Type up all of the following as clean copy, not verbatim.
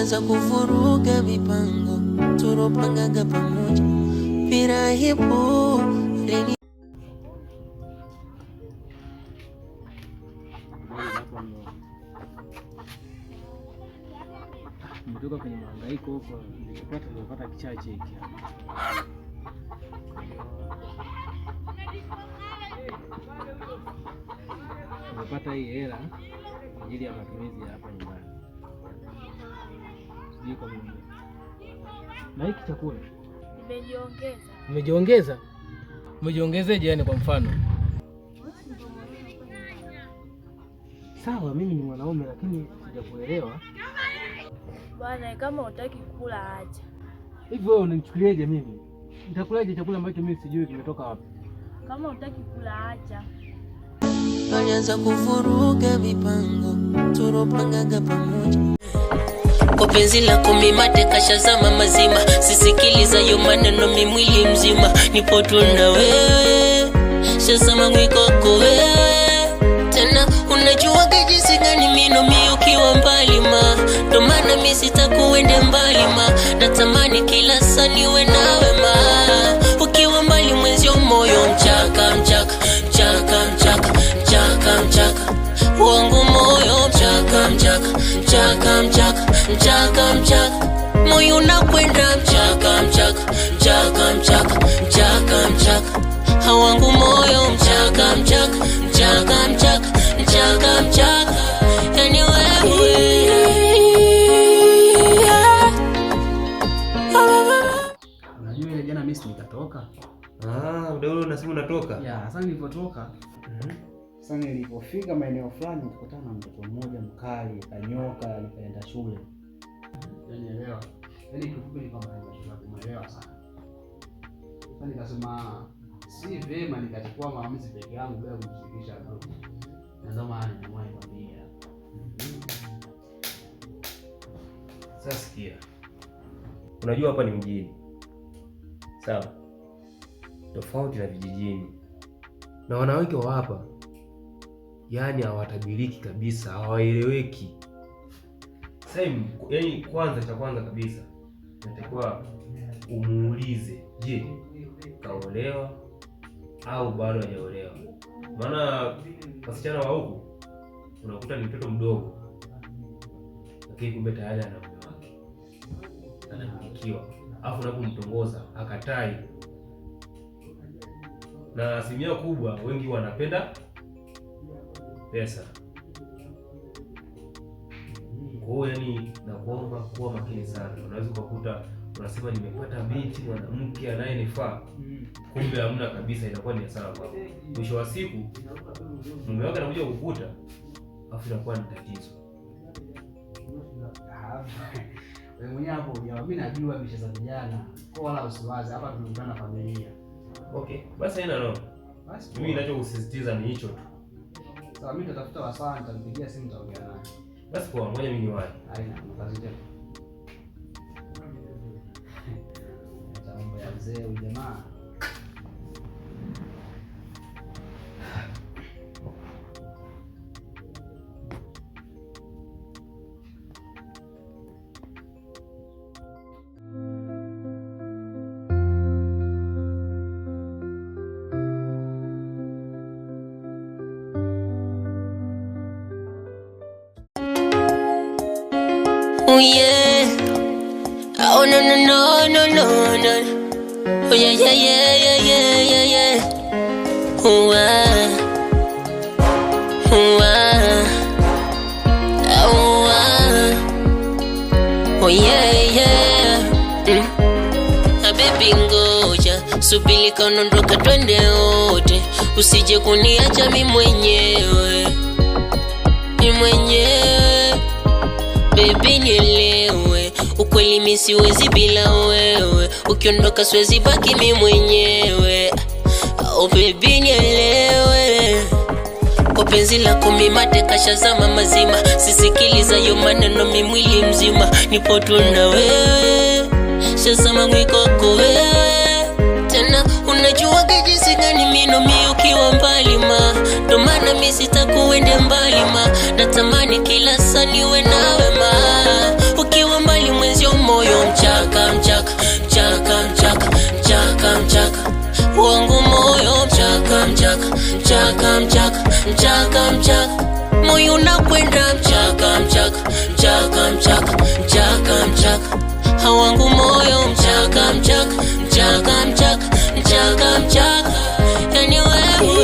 walianza kuvuruga mipango tulopangaga pamoja bila aibu. Nimetoka kwenye mahangaiko huko, nimepata kichache hiki. Nimepata hii hela kwa ajili ya matumizi ya hapa nyumbani. Sijui kwa nini. Na hiki chakula nimejiongeza. Umejiongeza? Umejiongezeje yani kwa mfano? Sawa, mimi ni mwanaume lakini sijakuelewa. Bwana, kama hutaki kula acha. Hivi wewe unanichukuliaje mimi? Nitakulaje chakula ambacho mimi sijui kimetoka wapi? Kama hutaki kula acha. Walianza kuvuruga mipango tulopangaga pamoja. Kwa penzi lako mimi mateka shazama mazima, sisikiliza yo maneno mimi mwili mzima, nipo tu na wewe, shazama mwikoko wewe. Tena unajua jinsi gani mimi ukiwa mbali ma, ndo maana mimi sitakuende mbali ma, natamani kila saa niwe nawe ma, ukiwa mbali mwenzio moyo mchaka mchaka mchaka mchaka mchaka mchaka, wangu moyo mchaka mchaka mchaka mchaka mchaka mchaka, moyo unakwenda mchaka mchaka mchaka mchaka mchaka mchaka, wangu moyo mchaka mchaka mchaka mchaka mchaka mchaka, yani wewe. Unajua ile jana mimi nikatoka. Muda ule unasema unatoka? Ya, sasa nilipotoka. Sasa nilipofika maeneo fulani nikakutana na mtoto mmoja mkali, kanyoka, alikaenda shule. Unielewa? Yaani kifupi ni kama unaelewa sana. Sasa nikasema si vema nikachukua maamuzi peke yangu bila kumshirikisha ndugu. Ndio maana nimewahi kwambia. Sasa sikia. Unajua hapa ni mjini. Sawa? Tofauti na vijijini. Na wanawake wa hapa yani hawatabiriki kabisa, hawaeleweki. Sasa yani cha kwanza kabisa natakiwa umuulize, je, kaolewa au bado hajaolewa? Maana wasichana wa huku unakuta ni mtoto mdogo lakini kumbe tayari ana mume wake, anamilikiwa, afu unapomtongoza akatai. Na asilimia kubwa wengi wanapenda pesa. Kwa hiyo yani nakuomba kuwa makini sana. Unaweza kukuta unasema nimepata binti mwanamke anayenifaa, kumbe hamna kabisa, inakuwa ni hasara kwako. Mwisho wa siku mume wake anakuja kukukuta afu inakuwa ni tatizo. Wewe mwenyewe hapo mimi najua misha za vijana. Kwa wala usiwaze, hapa tunakutana familia. Okay, basi haina noma. Basi mimi ninachokusisitiza ni hicho tu. Sawa, mimi nitatafuta wasaa, nitampigia simu nitaongea naye. Basi kwa moja mimi ni wapi? Haina kazi tena. Mambo ya mzee huyu jamaa. Oh yeah. Oh no no no no no no. Oh yeah yeah yeah yeah yeah yeah yeah. Oh oh oh yeah yeah. Baby ngoja, subiri kaondoka twende wote, usije kuniacha mimi mwenyewe. Baby nielewe, ukweli mimi siwezi bila wewe, ukiondoka siwezi baki mimi mwenyewe. Oh baby nielewe, kwa penzi lako mimi mateka shazama mazima, sisikiliza yo maneno mimi mwili mzima, nipo tu na wewe, shazama mwikoko wewe. Tena unajua jinsi gani mimi ukiwa mbali ma, ndo maana mimi sitakuende mbali ma, natamani kila saa niwe nawe ma, ukiwa mbali mchaka mchaka mchaka mchaka mchaka, moyo unakwenda mchaka mchaka mchaka mchaka mchaka mchaka, hawangu moyo mchaka mchaka mchaka mchaka mchaka mchaka, yani wewe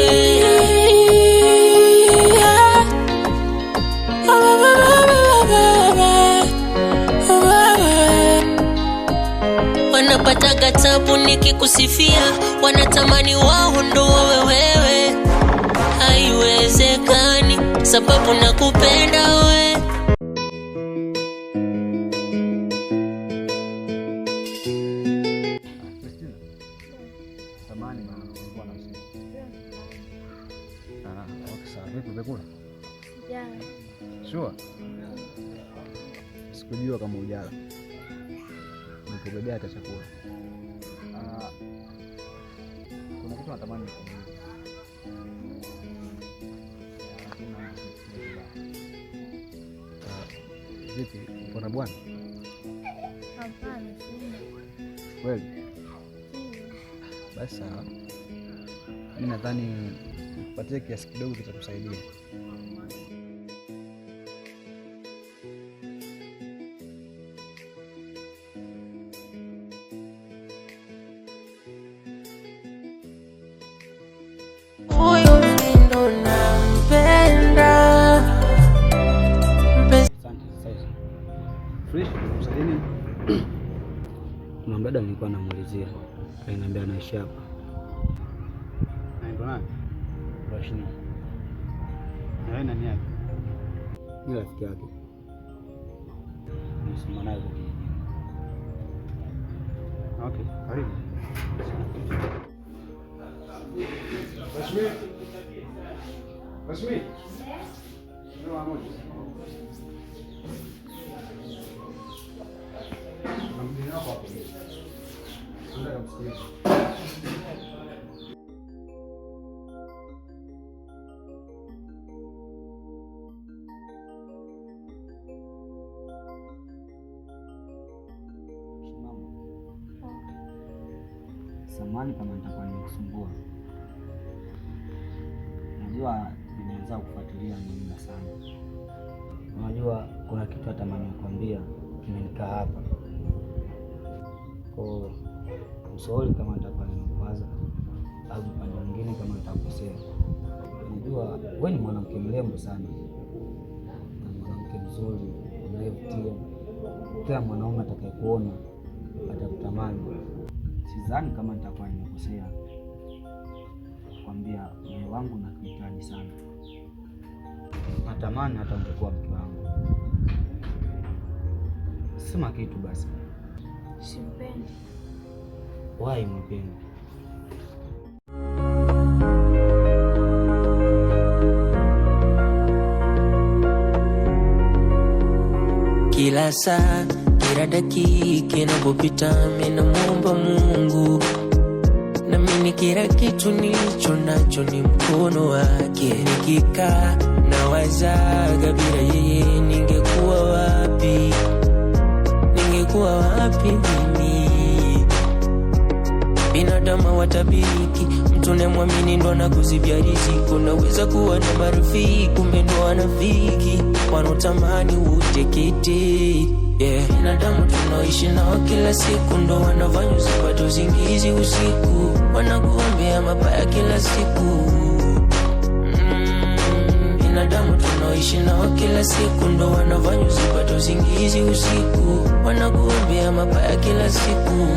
wanapata tabu nikikusifia, wanatamani wao ndo wewe. Haiwezekani sababu nakupenda wewe. Samani bana, nilikuwa na usiku. Sawa, vipi umekula? Jana. Sure. Sikujua kama ujala. Nikubebea hata chakula. Kuna kitu natamani kukuuliza. Vipi, uko na bwana? Hapana, sina. Kweli? Basi sawa. Mimi nadhani nikupatie kiasi kidogo kitakusaidia. Huyo ndo nampenda. Asante. Sasa. Fresh, msaidini. Kuna mdada nilikuwa namuulizia. Aliniambia anaishi hapa. Anaitwa nani? Rashni. Na yeye nani yake? Ni rafiki yake. Nisema naye. Okay, karibu. Rashmi. Ndio amoja. Namjini hapa. Ndio kumsikia. Samahani kama nitakuwa nimekusumbua. Najua nimeanza kufuatilia muda sana. Unajua kuna kitu natamani kukwambia kimenikaa hapa. Kwa ushauri kama nitakuwa nimekwaza au upande mwingine kama nitakosea. Unajua wewe ni mwanamke mrembo sana. Mwanamke mzuri, unayevutia. Kila mwanaume atakayekuona atakutamani. Sidhani kama nitakuwa nimekosea kukwambia moyo wangu nakuhitaji sana. Natamani hata ungekuwa mke wangu. Sema kitu basi. Simpendi. Why mpendi? Kila saa, kila dakika inapopita mimi namuomba Mungu, na mimi kila kitu nilicho nacho ni mkono wake. Nikikaa na wazaga bila yeye ningekuwa wapi? Ningekuwa wapi mimi? Binadamu watabiriki, mtu nemwamini ndo anakuzibia riziki. Unaweza kuwa na marafiki kumbe ndo wanafiki, wanotamani utekete. Binadamu tunaishi nao kila siku, ndo wanafanya usipate usingizi usiku, wanakuombea mabaya kila siku. Binadamu tunaishi nao kila siku, ndo wanafanya usipate usingizi usiku, wanakuombea mabaya kila siku.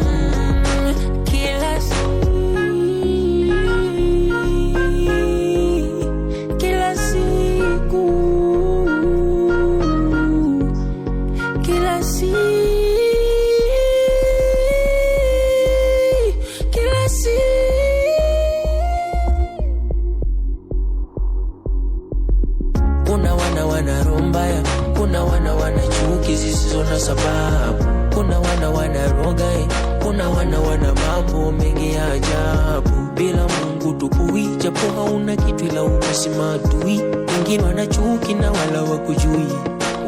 Kuna wana roho mbaya, kuna wana chuki zisizo na sababu, kuna wana roga, kuna wana mambo mengi ya ajabu. Bila Mungu tukui, japo hauna kitu ila ukasimamui. Wengine wanachuki na wala wakujui,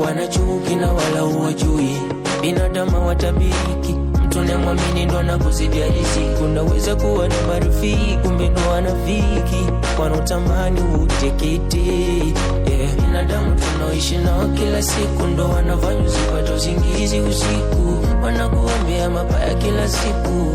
wanachuki na wala hawajui. Binadamu watabiriki, mtu mtu unayemwamini ndo anakuzidia riziki. Unaweza kuwa na marafiki kumbe ndo wanafiki, wanatamani utekete. Binadamu tunaoishi nao kila siku ndo wanafanya usipate usingizi usiku, wanakuombea mabaya kila siku.